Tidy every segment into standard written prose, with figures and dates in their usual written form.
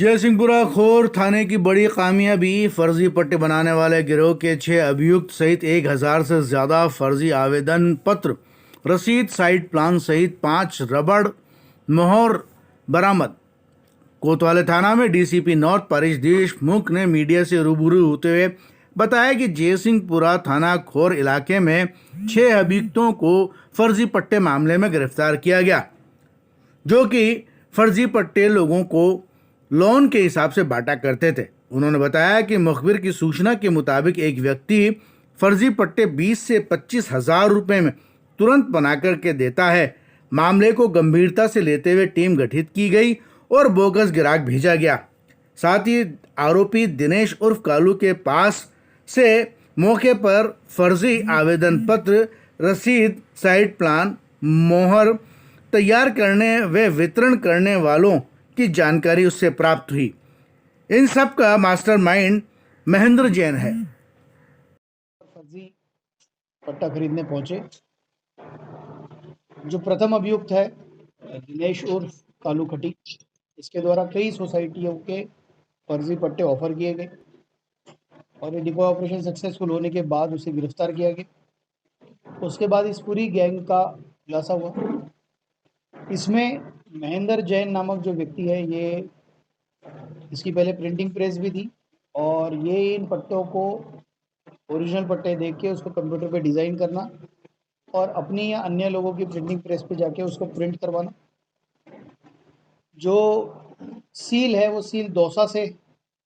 जयसिंहपुरा खोर थाने की बड़ी कामयाबी। फर्जी पट्टे बनाने वाले गिरोह के 6 अभियुक्त सहित 1000 से ज्यादा फर्जी आवेदन पत्र, रसीद, साइट प्लान सहित 5 रबड़ मोहर बरामद। कोतवाली थाना में डीसीपी नॉर्थ परेश देशमुख ने मीडिया से रूबरू होते हुए बताया कि जयसिंहपुरा थाना खोर इलाके में 6 अभियुक्तों को फर्जी पट्टे मामले में गिरफ्तार किया गया, जो कि फर्जी पट्टे लोगों को लोन के हिसाब से बांटा करते थे। उन्होंने बताया कि मुखबिर की सूचना के मुताबिक एक व्यक्ति फर्जी पट्टे 20 से 25 हजार रुपए में तुरंत बनाकर के देता है। मामले को गंभीरता से लेते हुए टीम गठित की गई और बोगस ग्राहक भेजा गया। साथ ही आरोपी दिनेश उर्फ कालू के पास से मौके पर फर्जी आवेदन पत्र, रसीद, साइट प्लान, मोहर तैयार करने व वितरण करने वालों की जानकारी उससे प्राप्त हुई। इन सब का मास्टरमाइंड महेंद्र जैन है। फर्जी पट्टा खरीदने पहुंचे। जो प्रथम अभियुक्त है दिनेश उर्फ कालू खटी, इसके द्वारा कई सोसाइटियों के फर्जी पट्टे ऑफर किए गए और ये डिको ऑपरेशन सक्सेसफुल होने के बाद उसे गिरफ्तार किया गया। उसके बाद इस पूरी गैंग का खुलासा हुआ। इसमें महेंद्र जैन नामक जो व्यक्ति है, ये इसकी पहले प्रिंटिंग प्रेस भी थी और ये इन पट्टों को ओरिजिनल पट्टे देख के उसको कंप्यूटर पे डिज़ाइन करना और अपनी या अन्य लोगों की प्रिंटिंग प्रेस पे जाके उसको प्रिंट करवाना। जो सील है वो सील दौसा से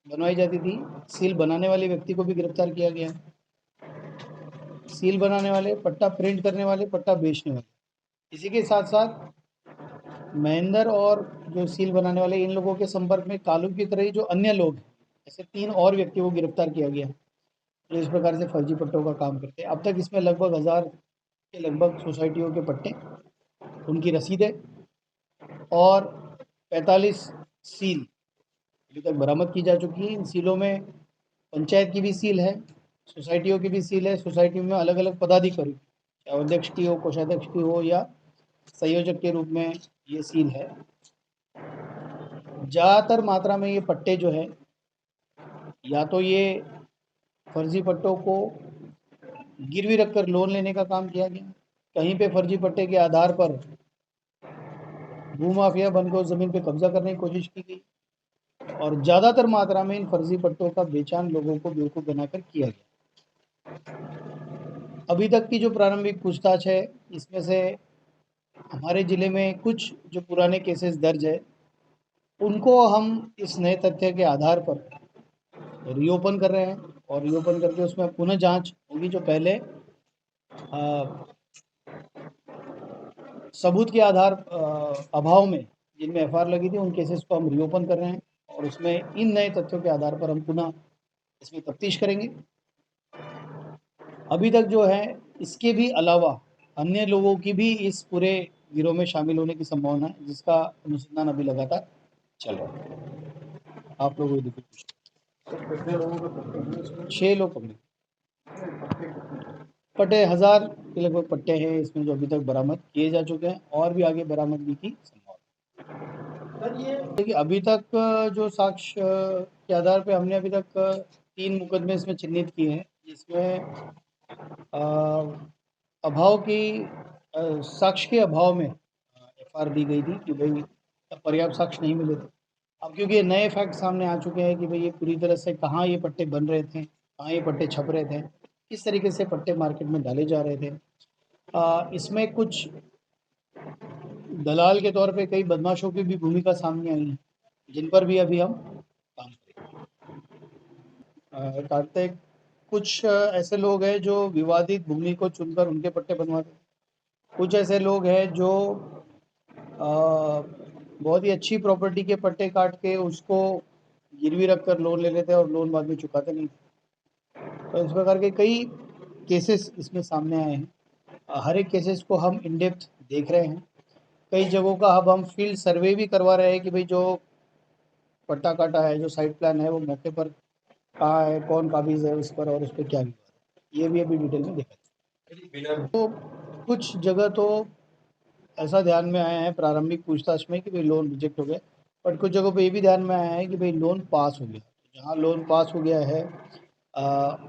बनवाई जाती थी। सील बनाने वाले व्यक्ति को भी गिरफ्तार किया गया है। सील बनाने वाले, पट्टा प्रिंट करने वाले, पट्टा बेचने वाले। इसी के साथ साथ महेंद्र और जो सील बनाने वाले, इन लोगों के संपर्क में कालू की तरह ही जो अन्य लोग हैं, ऐसे 3 और व्यक्तियों को गिरफ्तार किया गया है जो इस प्रकार से फर्जी पट्टों का काम करते हैं। अब तक इसमें लगभग 1000 के लगभग सोसाइटियों के पट्टे, उनकी रसीदें और 45 सील अभी तक बरामद की जा चुकी है। इन सीलों में पंचायत की भी सील है, सोसाइटियों की भी सील है। सोसाइटी में अलग अलग पदाधिकारी, चाहे अध्यक्ष की हो, कोषाध्यक्ष की हो या संयोजक के रूप में ये सील है। ज़्यादातर मात्रा में ये पट्टे जो है, या तो ये फर्जी पट्टों को गिरवी रखकर लोन लेने का काम किया गया, कहीं पे फर्जी पट्टे के आधार पर भूमाफिया बनकर ज़मीन पे कब्जा करने की कोशिश की गई और ज़्यादातर मात्रा में इन फर्जी पट्टों का बेचान लोगों को बेवकूफ़ बनाकर किया गया। अभी तक की जो प्रारंभिक पूछताछ है, इसमें से हमारे ज़िले में कुछ जो पुराने केसेस दर्ज है, उनको हम इस नए तथ्य के आधार पर रीओपन कर रहे हैं और रीओपन करके उसमें पुनः जांच होगी। जो पहले सबूत के आधार अभाव में जिनमें एफआईआर लगी थी, उन केसेस को हम रीओपन कर रहे हैं और उसमें इन नए तथ्यों के आधार पर हम पुनः इसमें तफ्तीश करेंगे। अभी तक जो है, इसके भी अलावा अन्य लोगों की भी इस पूरे गिरोह में शामिल होने की संभावना है, जिसका अनुसंधान अभी लगातार चल रहा है। आप लोगों को देखिए, 6 लोग पकड़े, पट्टे 1000 के लगभग पट्टे हैं इसमें जो अभी तक बरामद किए जा चुके हैं और भी आगे बरामदगी की संभावना। देखिए, अभी तक जो साक्ष्य के आधार पे हमने अभी तक 3 मुकदमे इसमें चिन्हित किए हैं, जिसमें अभाव की साक्ष्य के अभाव में एफआईआर दी गई थी कि भाई पर्याप्त साक्ष्य नहीं मिले थे। अब क्योंकि ये नए फैक्ट सामने आ चुके हैं कि भाई ये पूरी तरह से कहाँ ये पट्टे बन रहे थे, कहाँ ये पट्टे छप रहे थे, किस तरीके से पट्टे मार्केट में डाले जा रहे थे। इसमें कुछ दलाल के तौर पे कई बदमाशों की भी भूमिका सामने आई है, जिन पर भी अभी हम काम करेंगे। कार्तिक, कुछ ऐसे लोग हैं जो विवादित भूमि को चुनकर उनके पट्टे बनवाते हैं। कुछ ऐसे लोग हैं जो बहुत ही अच्छी प्रॉपर्टी के पट्टे काट के उसको गिरवी रखकर लोन ले लेते हैं और लोन बाद में चुकाते नहीं। तो इस प्रकार के कई केसेस इसमें सामने आए हैं। हर एक केसेस को हम इन डेप्थ देख रहे हैं। कई जगहों का अब हम फील्ड सर्वे भी करवा रहे हैं कि भाई जो पट्टा काटा है, जो साइट प्लान है, वो मौके पर कहाँ है, कौन काबिज है उस पर और उस पर क्या विवाद है, ये भी अभी डिटेल में देखा। तो कुछ जगह तो ऐसा ध्यान में आया है प्रारंभिक पूछताछ में कि भाई लोन रिजेक्ट हो गए, बट कुछ जगहों पे ये भी ध्यान में आया है कि भाई लोन पास हो गया, जहाँ लोन पास हो गया है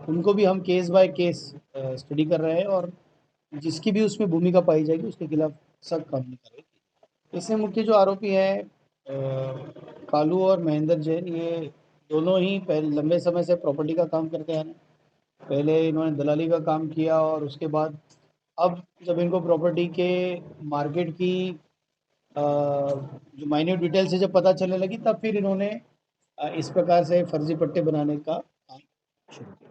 उनको भी हम केस बाय केस स्टडी कर रहे हैं और जिसकी भी उसमें भूमिका पाई जाएगी उसके खिलाफ सख्त कानूनी कार्रवाई। इसमें मुख्य जो आरोपी हैं कालू और महेंद्र जैन, ये दोनों ही पहले लंबे समय से प्रॉपर्टी का काम करते हैं। पहले इन्होंने दलाली का काम किया और उसके बाद अब जब इनको प्रॉपर्टी के मार्केट की जो माइन्यूट डिटेल से जब पता चलने लगी तब फिर इन्होंने इस प्रकार से फर्जी पट्टे बनाने का काम शुरू किया।